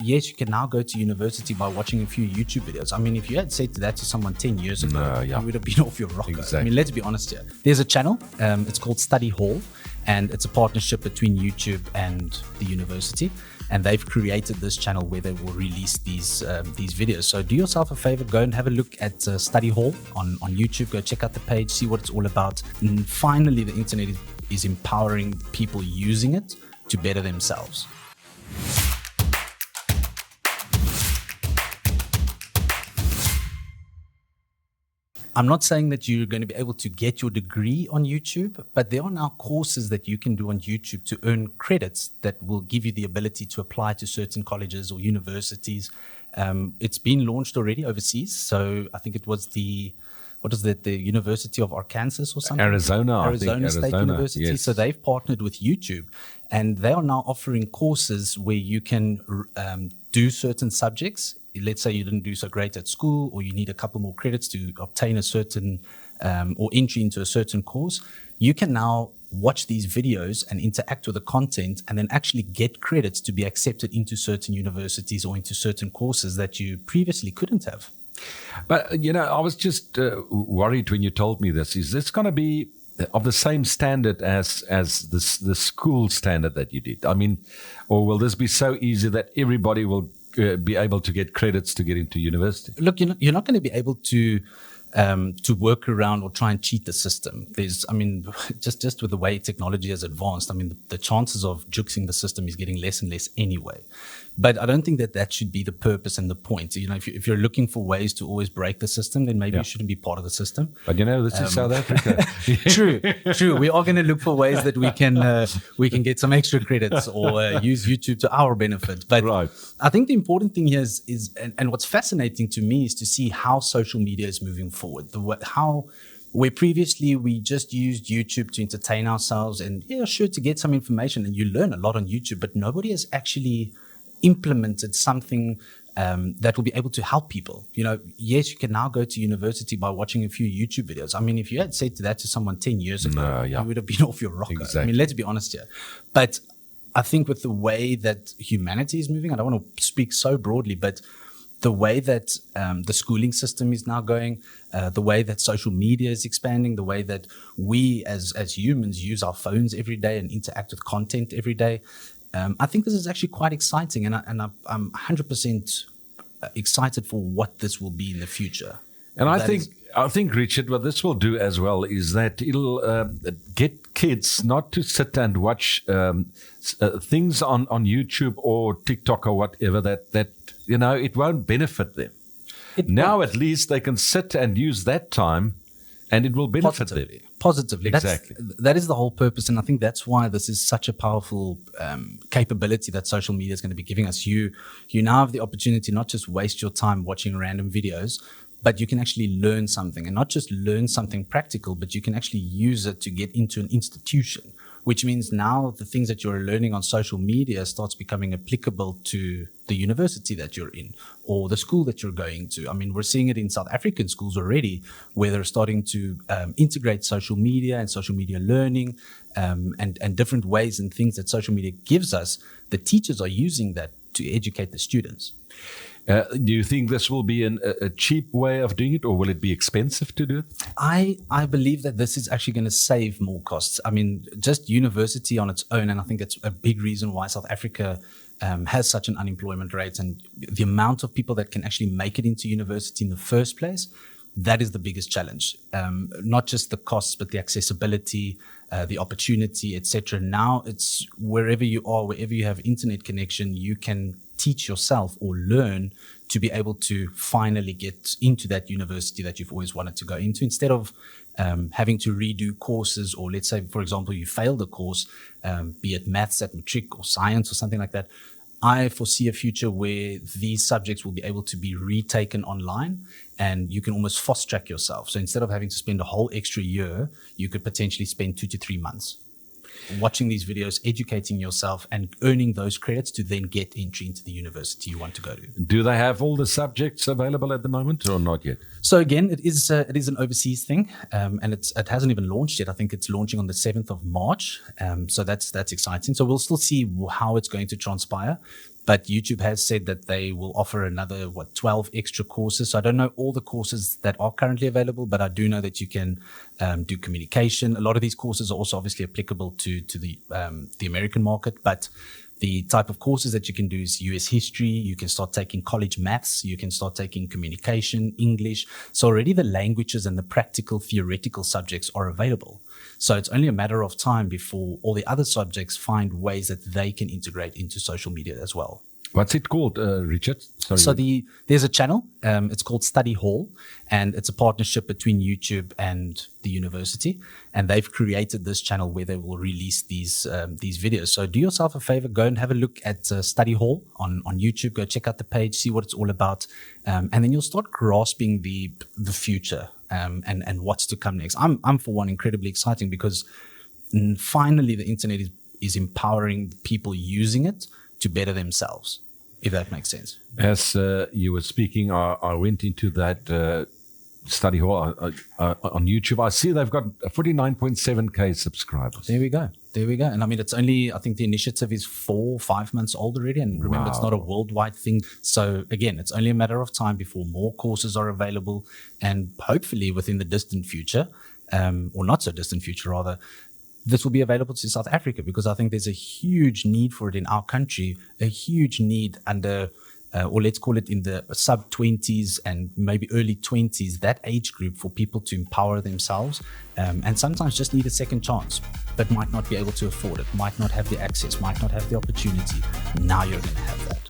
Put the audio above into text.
Yes, you can now go to university by watching a few YouTube videos. I mean, if you had said that to someone 10 years ago, you would have been off your rocker. Exactly. I mean, let's be honest here. There's a channel, it's called Study Hall, and it's a partnership between YouTube and the university. And they've created this channel where they will release these videos. So do yourself a favor, go and have a look at Study Hall on YouTube. Go check out the page, see what it's all about. And finally, the internet is empowering people using it to better themselves. I'm not saying that you're going to be able to get your degree on YouTube, but there are now courses that you can do on YouTube to earn credits that will give you the ability to apply to certain colleges or universities. It's been launched already overseas. So I think it was the University of Arkansas or something? Arizona State University. Yes. So they've partnered with YouTube, and they are now offering courses where you can do certain subjects. Let's say you didn't do so great at school, or you need a couple more credits to obtain a certain or entry into a certain course. You can now watch these videos and interact with the content, and then actually get credits to be accepted into certain universities or into certain courses that you previously couldn't have. But, I was just worried when you told me this. Is this going to be of the same standard as the school standard that you did? I mean, or will this be so easy that everybody will be able to get credits to get into university? Look, you're not going to be able to work around or try and cheat the system. Just with the way technology has advanced, the chances of juxing the system is getting less and less anyway. But I don't think that should be the purpose and the point. If you're looking for ways to always break the system, then maybe you shouldn't be part of the system. But this is South Africa. True. We are going to look for ways that we can get some extra credits or use YouTube to our benefit. But right. I think the important thing here is and what's fascinating to me is to see how social media is moving forward. Where previously we just used YouTube to entertain ourselves and to get some information, and you learn a lot on YouTube, but nobody has actually implemented something that will be able to help people. Yes, you can now go to university by watching a few YouTube videos. I mean, if you had said that to someone 10 years ago, you would have been off your rocker. Exactly. I mean, let's be honest here. But I think with the way that humanity is moving, I don't want to speak so broadly, but the way that the schooling system is now going, the way that social media is expanding, the way that we as humans use our phones every day and interact with content every day, I think this is actually quite exciting, and I'm 100% excited for what this will be in the future. And I think, Richard, what this will do as well is that it'll get kids not to sit and watch things on YouTube or TikTok or whatever that it won't benefit them. Now at least they can sit and use that time, and it will benefit them. Positively. Exactly. That is the whole purpose. And I think that's why this is such a powerful capability that social media is going to be giving us. You now have the opportunity not just waste your time watching random videos, but you can actually learn something, and not just learn something practical, but you can actually use it to get into an institution, which means now the things that you're learning on social media starts becoming applicable to the university that you're in or the school that you're going to. I mean, we're seeing it in South African schools already, where they're starting to integrate social media and social media learning and different ways and things that social media gives us. The teachers are using that to educate the students. Do you think this will be a cheap way of doing it, or will it be expensive to do it? I believe that this is actually going to save more costs. I mean, just university on its own, and I think that's a big reason why South Africa has such an unemployment rate, and the amount of people that can actually make it into university in the first place, that is the biggest challenge. Not just the costs, but the accessibility, the opportunity, etc. Now it's wherever you are, wherever you have internet connection, you can teach yourself or learn to be able to finally get into that university that you've always wanted to go into, instead of having to redo courses, or let's say, for example, you failed a course, be it maths at matric or science or something like that. I foresee a future where these subjects will be able to be retaken online, and you can almost fast track yourself. So instead of having to spend a whole extra year, you could potentially spend 2 to 3 months watching these videos, educating yourself, and earning those credits to then get entry into the university you want to go to. Do they have all the subjects available at the moment, or not yet? So again, it is an overseas thing, and it hasn't even launched yet. I think it's launching on the 7th of March. So that's exciting. So we'll still see how it's going to transpire. but YouTube has said that they will offer another 12 extra courses. So I don't know all the courses that are currently available, but I do know that you can do communication. A lot of these courses are also obviously applicable to the American market, but the type of courses that you can do is US history. You can start taking college maths. You can start taking communication, English. So already the languages and the practical theoretical subjects are available. So it's only a matter of time before all the other subjects find ways that they can integrate into social media as well. What's it called, Richard? Sorry. So there's a channel. It's called Study Hall, and it's a partnership between YouTube and the university. And they've created this channel where they will release these videos. So do yourself a favor, go and have a look at Study Hall on YouTube. Go check out the page, see what it's all about, and then you'll start grasping the future and what's to come next. I'm for one incredibly exciting because finally the internet is empowering people using it to better themselves, if that makes sense. As you were speaking, I went into that study hall on YouTube. I see they've got 49.7K subscribers. There we go. And I mean, it's only, I think the initiative is 4 or 5 months old already. And remember, It's not a worldwide thing. So again, it's only a matter of time before more courses are available. And hopefully within the distant future, or not so distant future rather, this will be available to South Africa, because I think there's a huge need for it in our country, a huge need under, or let's call it in the sub-20s and maybe early 20s, that age group, for people to empower themselves and sometimes just need a second chance, but might not be able to afford it, might not have the access, might not have the opportunity. Now you're going to have that.